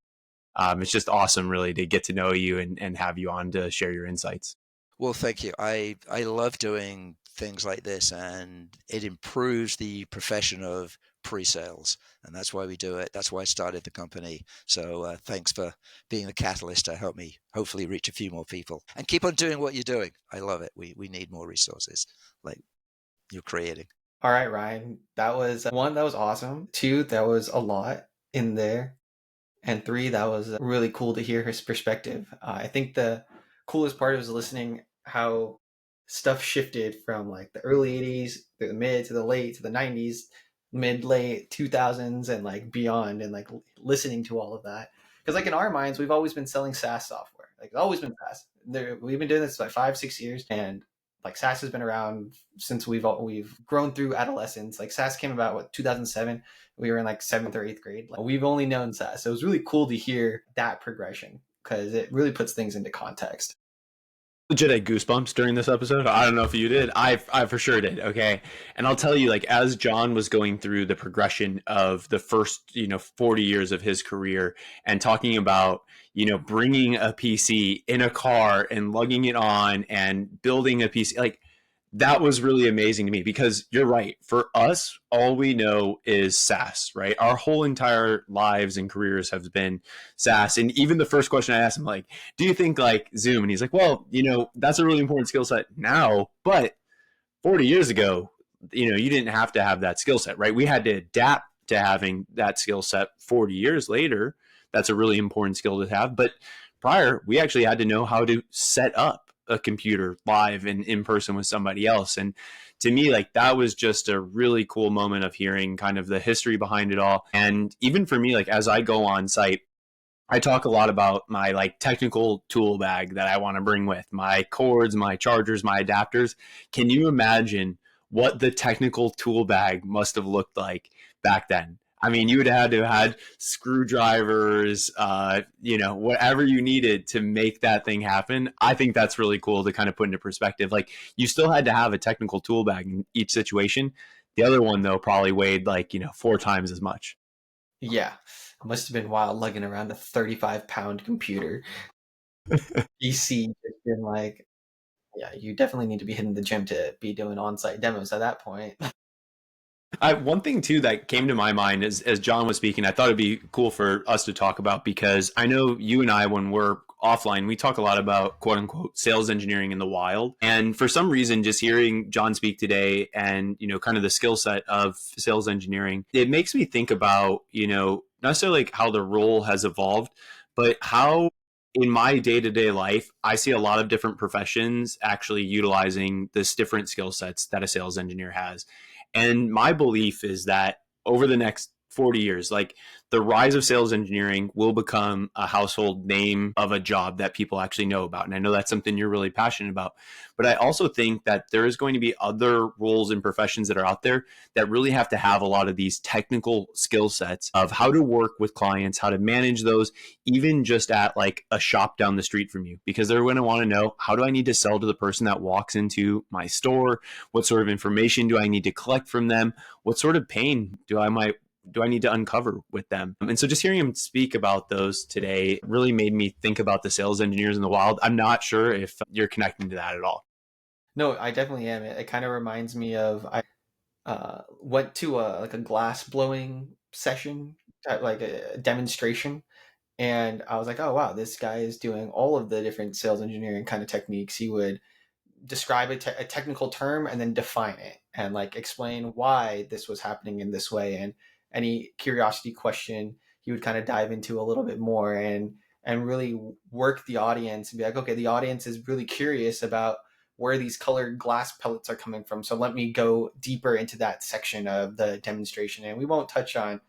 It's just awesome, really, to get to know you and have you on to share your insights. Well, thank you. I love doing things like this, and it improves the profession of pre-sales, and that's why we do it. That's why I started the company. So thanks for being the catalyst to help me hopefully reach a few more people and keep on doing what you're doing. I love it. We need more resources like you're creating. All right, Ryan, that was one, that was awesome. Two, that was a lot in there. And three, that was really cool to hear his perspective. I think the coolest part was listening how stuff shifted from like the early 80s to the mid to the late to the 90s, mid late 2000s and like beyond, and like listening to all of that. Because like in our minds, we've always been selling SaaS software. Like it's always been SaaS. We've been doing this like 5, 6 years, and like SaaS has been around since we've grown through adolescence. Like SaaS came about what 2007. We were in like 7th or 8th grade. Like, we've only known SaaS. So it was really cool to hear that progression because it really puts things into context. Legit had goosebumps during this episode. I don't know if you did. I for sure did. Okay. And I'll tell you, like, as John was going through the progression of the first, 40 years of his career and talking about, bringing a PC in a car and lugging it on and building a PC, like, that was really amazing to me because you're right. For us, all we know is SaaS, right? Our whole entire lives and careers have been SaaS. And even the first question I asked him, like, do you think like Zoom? And he's like, well, that's a really important skill set now, but 40 years ago, you didn't have to have that skill set, right? We had to adapt to having that skill set 40 years later. That's a really important skill to have. But prior, we actually had to know how to set up a computer live and in person with somebody else. And to me, like that was just a really cool moment of hearing kind of the history behind it all. And even for me, like as I go on site, I talk a lot about my like technical tool bag that I want to bring with my cords, my chargers, my adapters. Can you imagine what the technical tool bag must have looked like back then? I mean, you would have had to have had screwdrivers, whatever you needed to make that thing happen. I think that's really cool to kind of put into perspective. Like, you still had to have a technical tool bag in each situation. The other one, though, probably weighed like, 4 times as much. Yeah. It must have been wild lugging around a 35-pound computer. PC just been like, yeah, you definitely need to be hitting the gym to be doing on site demos at that point. One thing too that came to my mind as John was speaking, I thought it'd be cool for us to talk about because I know you and I, when we're offline, we talk a lot about quote unquote sales engineering in the wild. And for some reason, just hearing John speak today and, kind of the skill set of sales engineering, it makes me think about, not necessarily like how the role has evolved, but how in my day-to-day life, I see a lot of different professions actually utilizing this different skill sets that a sales engineer has. And my belief is that over the next 40 years, like the rise of sales engineering will become a household name of a job that people actually know about. And I know that's something you're really passionate about. But I also think that there is going to be other roles and professions that are out there that really have to have a lot of these technical skill sets of how to work with clients, how to manage those, even just at like a shop down the street from you, because they're going to want to know, how do I need to sell to the person that walks into my store? What sort of information do I need to collect from them? What sort of pain do I need to uncover with them? And so just hearing him speak about those today really made me think about the sales engineers in the wild. I'm not sure if you're connecting to that at all. No, I definitely am. It kind of reminds me of I went to a glass blowing session, like a demonstration, and I was like, oh wow, this guy is doing all of the different sales engineering kind of techniques. He would describe a technical term and then define it and like explain why this was happening in this way, and any curiosity question he would kind of dive into a little bit more and really work the audience and be like, okay, the audience is really curious about where these colored glass pellets are coming from, so let me go deeper into that section of the demonstration, and we won't touch on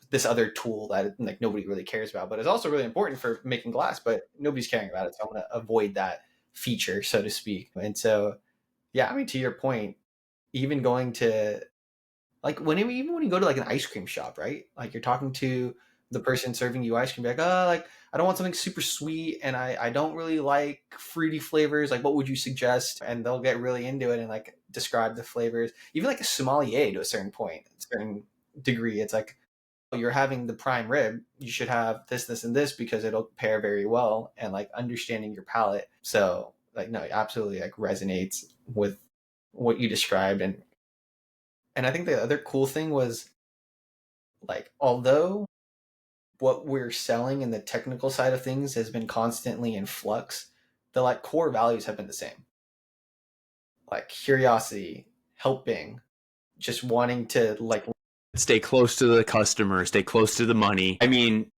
this other tool that like nobody really cares about, but it's also really important for making glass, but nobody's caring about it. So I'm going to avoid that feature, so to speak. And so, yeah, I mean, to your point, even going to like even when you go to like an ice cream shop, right? Like you're talking to the person serving you ice cream, be like, oh, like I don't want something super sweet, and I don't really like fruity flavors. Like, what would you suggest? And they'll get really into it and like describe the flavors. Even like a sommelier to a certain point, a certain degree, it's like, you're having the prime rib, you should have this, this, and this because it'll pair very well, and like understanding your palate. So like no, it absolutely like resonates with what you described. And I think the other cool thing was like, although what we're selling in the technical side of things has been constantly in flux, the like core values have been the same. Like curiosity, helping, just wanting to like Stay close to the customer, stay close to the money. I mean,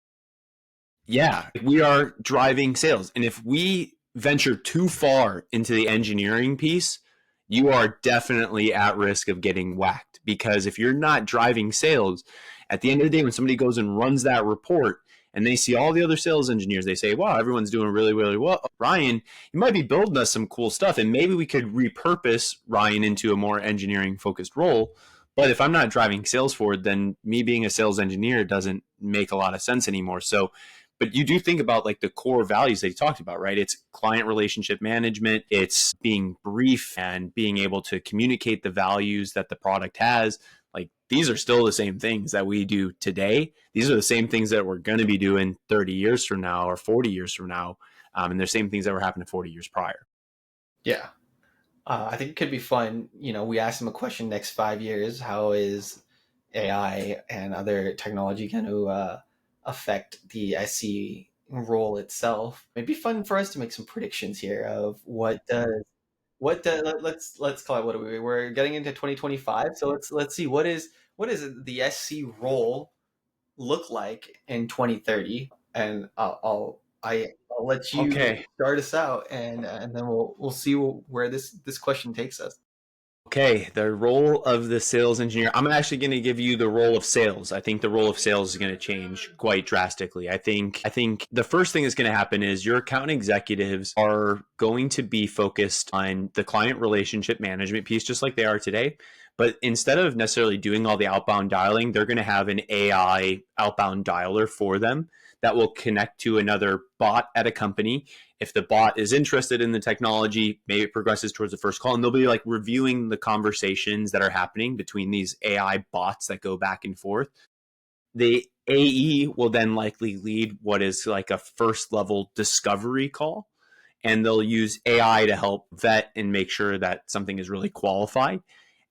yeah, we are driving sales. And if we venture too far into the engineering piece, you are definitely at risk of getting whacked. Because if you're not driving sales, at the end of the day, when somebody goes and runs that report and they see all the other sales engineers, they say, wow, everyone's doing really, really well. Ryan, you might be building us some cool stuff. And maybe we could repurpose Ryan into a more engineering focused role. But if I'm not driving sales forward, then me being a sales engineer doesn't make a lot of sense anymore. So but you do think about like the core values that you talked about, right? It's client relationship management, it's being brief and being able to communicate the values that the product has. Like these are still the same things that we do today. These are the same things that we're going to be doing 30 years from now or 40 years from now. And they're same things that were happening 40 years prior. yeah. I think it could be fun. We ask them a question next 5 years. How is AI and other technology going to affect the SE role itself? It'd be fun for us to make some predictions here of let's call it, what are we're getting into 2025. So let's see what is the SC role look like in 2030, and I'll let you Okay. start us out, and then we'll see where this question takes us. Okay, the role of the sales engineer. I'm actually going to give you the role of sales. I think the role of sales is going to change quite drastically. I think the first thing that's going to happen is your account executives are going to be focused on the client relationship management piece just like they are today. But instead of necessarily doing all the outbound dialing, they're going to have an AI outbound dialer for them that will connect to another bot at a company. If the bot is interested in the technology, maybe it progresses towards the first call, and they'll be like reviewing the conversations that are happening between these AI bots that go back and forth. The AE will then likely lead what is like a first level discovery call, and they'll use AI to help vet and make sure that something is really qualified.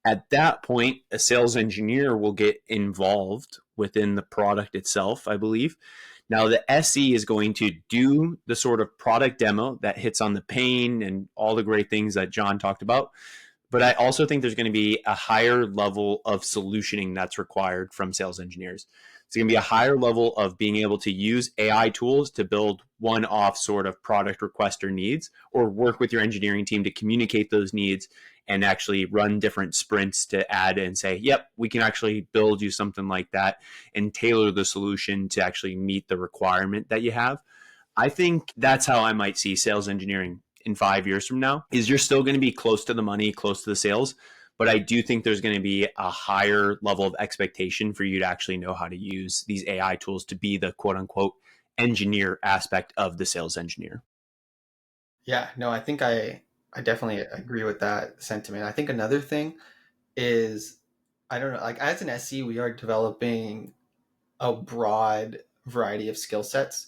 At that point, a sales engineer will get involved within the product itself, I believe. Now, the SE is going to do the sort of product demo that hits on the pain and all the great things that John talked about. But I also think there's going to be a higher level of solutioning that's required from sales engineers. It's going to be a higher level of being able to use AI tools to build one-off sort of product request or needs, or work with your engineering team to communicate those needs and actually run different sprints to add and say, yep, we can actually build you something like that and tailor the solution to actually meet the requirement that you have. I think that's how I might see sales engineering in 5 years from now. Is you're still going to be close to the money, close to the sales, but I do think there's going to be a higher level of expectation for you to actually know how to use these AI tools to be the quote unquote engineer aspect of the sales engineer. Yeah, no, I think I definitely agree with that sentiment. I think another thing is, I don't know, like as an SE, we are developing a broad variety of skill sets.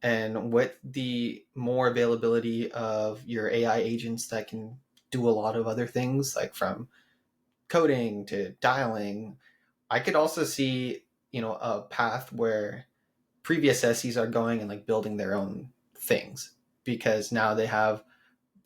And with the more availability of your AI agents that can do a lot of other things, like from coding to dialing, I could also see, a path where previous SEs are going and like building their own things, because now they have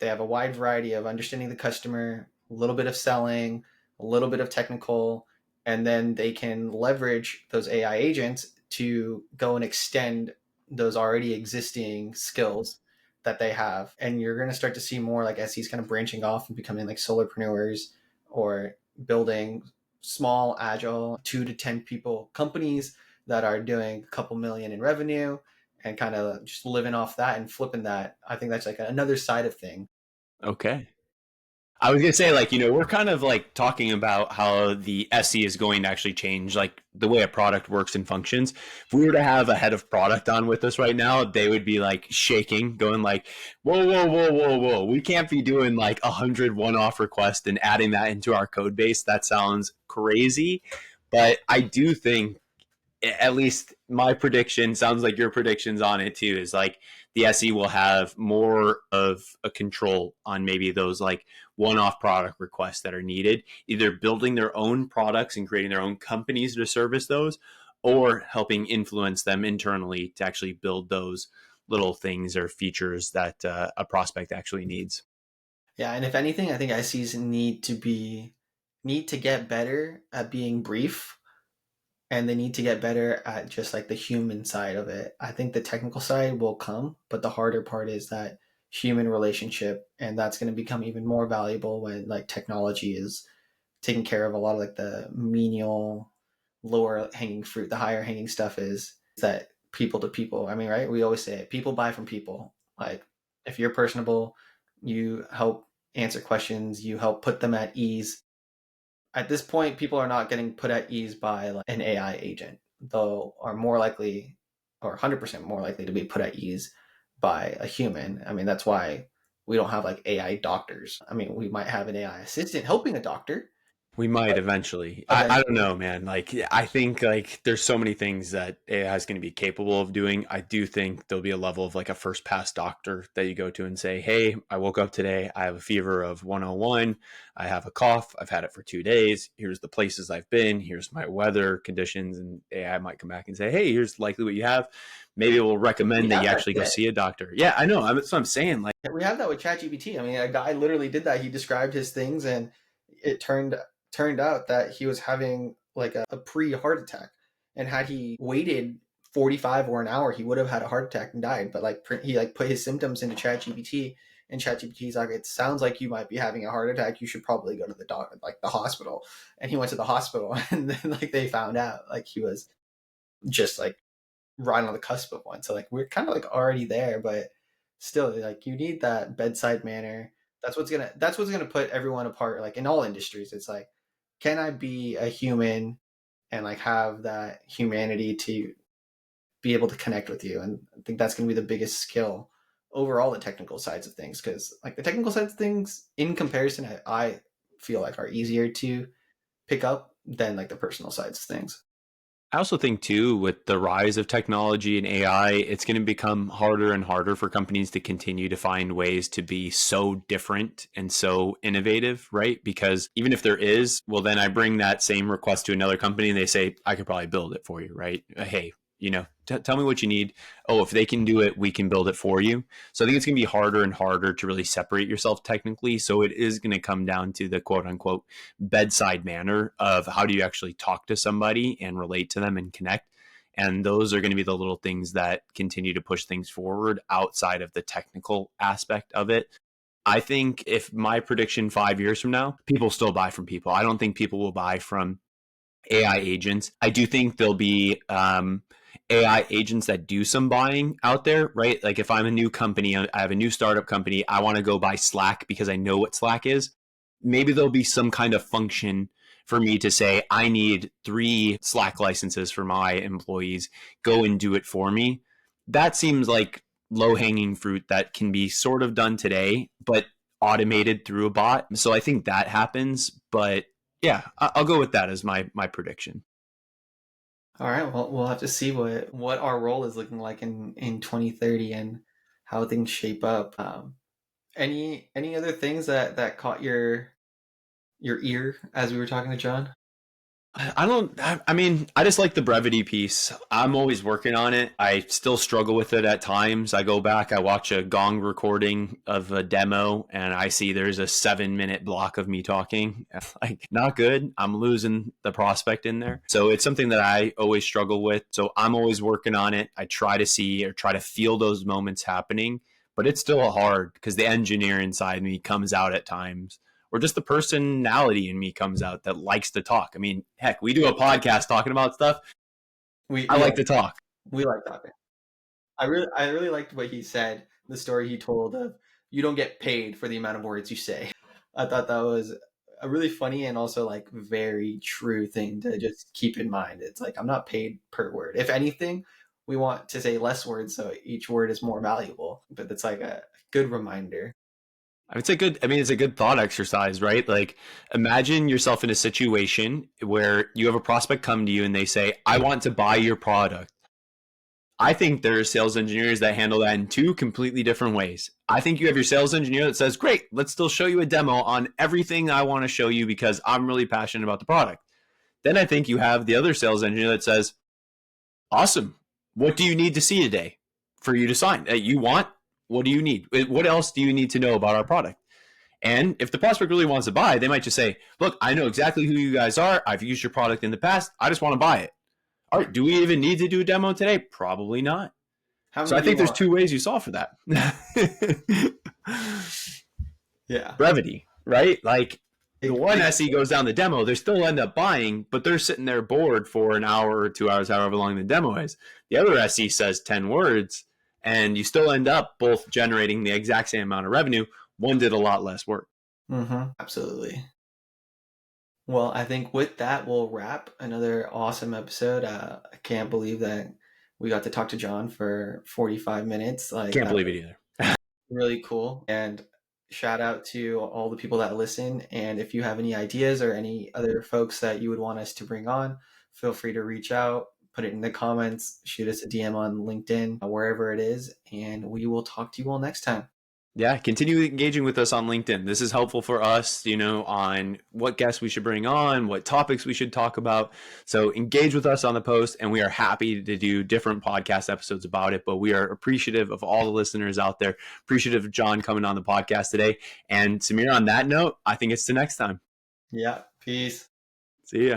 a wide variety of understanding the customer, a little bit of selling, a little bit of technical, and then they can leverage those AI agents to go and extend those already existing skills that they have. And you're going to start to see more like SEs kind of branching off and becoming like solopreneurs, or building small, agile, 2 to 10 people companies that are doing a couple million in revenue and kind of just living off that and flipping that. I think that's like another side of thing. Okay. I was gonna say, like, we're kind of like talking about how the SE is going to actually change, like the way a product works and functions. If we were to have a head of product on with us right now, they would be like shaking, going like, "Whoa, whoa, whoa, whoa, whoa! We can't be doing like 100 one-off requests and adding that into our code base. That sounds crazy." But I do think, at least my prediction sounds like your predictions on it too, is like the SE will have more of a control on maybe those like one-off product requests that are needed, either building their own products and creating their own companies to service those, or helping influence them internally to actually build those little things or features that a prospect actually needs. Yeah, and if anything, I think SEs need to get better at being brief, and they need to get better at just like the human side of it. I think the technical side will come, but the harder part is that human relationship, and that's going to become even more valuable when like technology is taking care of a lot of like the menial, lower hanging fruit. The higher hanging stuff is that people to people. I mean, right? We always say it, people buy from people. Like if you're personable, you help answer questions, you help put them at ease. At this point, people are not getting put at ease by like an AI agent, though are more likely or 100% more likely to be put at ease by a human. I mean, that's why we don't have like AI doctors. I mean, we might have an AI assistant helping a doctor We might eventually. I don't eventually. know, man. Like, I think like there's so many things that AI is going to be capable of doing. I do think there'll be a level of like a first pass doctor that you go to and say, "Hey, I woke up today. I have a fever of 101. I have a cough. I've had it for 2 days. Here's the places I've been. Here's my weather conditions." And AI might come back and say, "Hey, here's likely what you have. Maybe it will We recommend that have you that actually go today. see a doctor." Yeah, I know. That's what I'm saying. Like, We have that with ChatGPT. I mean, a guy literally did that. He described his things, and it turned out that he was having like a pre heart attack. And had he waited 45 or an hour, he would have had a heart attack and died. But like he like put his symptoms into ChatGPT, and ChatGPT's like, it sounds like you might be having a heart attack. You should probably go to the doctor, like the hospital. And he went to the hospital, and then like they found out like he was just like right on the cusp of one. So like we're kind of like already there, but still like you need that bedside manner. That's what's gonna put everyone apart. Like in all industries, it's like, can I be a human and like have that humanity to be able to connect with you? And I think that's gonna be the biggest skill over all the technical sides of things, because like the technical sides of things in comparison, I feel like are easier to pick up than like the personal sides of things. I also think too, with the rise of technology and AI, it's going to become harder and harder for companies to continue to find ways to be so different and so innovative, right? Because even if there is, well, then I bring that same request to another company and they say, I could probably build it for you, right? Hey, tell me what you need. Oh, if they can do it, we can build it for you. So I think it's going to be harder and harder to really separate yourself technically. So it is going to come down to the quote unquote bedside manner of how do you actually talk to somebody and relate to them and connect. And those are going to be the little things that continue to push things forward outside of the technical aspect of it. I think if my prediction 5 years from now, people still buy from people. I don't think people will buy from AI agents. I do think there'll be AI agents that do some buying out there, right? Like if I'm a new company, I have a new startup company, I want to go buy Slack because I know what Slack is. Maybe there'll be some kind of function for me to say, I need 3 Slack licenses for my employees. Go and do it for me. That seems like low hanging fruit that can be sort of done today, but automated through a bot. So I think that happens. But yeah, I'll go with that as my prediction. All right, well, we'll have to see what our role is looking like in 2030 and how things shape up. Any other things that caught your ear as we were talking to John? I don't, I mean, I just like the brevity piece. I'm always working on it. I still struggle with it at times. I go back, I watch a Gong recording of a demo, and I see there's a 7 minute block of me talking. Like, not good. I'm losing the prospect in there. So it's something that I always struggle with. So I'm always working on it. I try to see or try to feel those moments happening, but it's still hard because the engineer inside me comes out at times, or just the personality in me comes out that likes to talk. I mean, heck, we do a podcast talking about stuff. We I we like like to talk. we like talking. I really liked what he said. The story he told of you don't get paid for the amount of words you say. I thought that was a really funny and also like very true thing to just keep in mind. It's like I'm not paid per word. If anything, we want to say less words so each word is more valuable. But it's like a good reminder. It's a good, I mean, it's a good thought exercise, right? Like, imagine yourself in a situation where you have a prospect come to you and they say, I want to buy your product. I think there's sales engineers that handle that in two completely different ways. I think you have your sales engineer that says, great, let's still show you a demo on everything I want to show you because I'm really passionate about the product. Then I think you have the other sales engineer that says, awesome, what do you need to see today for you to sign? You want, what do you need? What else do you need to know about our product? And if the prospect really wants to buy, they might just say, look, I know exactly who you guys are. I've used your product in the past. I just want to buy it. All right, do we even need to do a demo today? Probably not. How So many I do you think there's want? two ways you solve for that. Yeah. Brevity, right? Like the one Big- SE goes down the demo, they still end up buying, but they're sitting there bored for an hour or 2 hours, however long the demo is. The other SE says 10 words, and you still end up both generating the exact same amount of revenue. One did a lot less work. Absolutely. Well, I think with that, we'll wrap another awesome episode. I can't believe that we got to talk to John for 45 minutes. Like, Can't believe it either. really cool. And shout out to all the people that listen. And if you have any ideas or any other folks that you would want us to bring on, feel free to reach out, put it in the comments, shoot us a DM on LinkedIn, wherever it is, and we will talk to you all next time. Yeah, continue engaging with us on LinkedIn. This is helpful for us, on what guests we should bring on, what topics we should talk about. So engage with us on the post, and we are happy to do different podcast episodes about it. But we are appreciative of all the listeners out there, appreciative of John coming on the podcast today. And Samir, on that note, I think it's the next time. Yeah. Peace. See ya.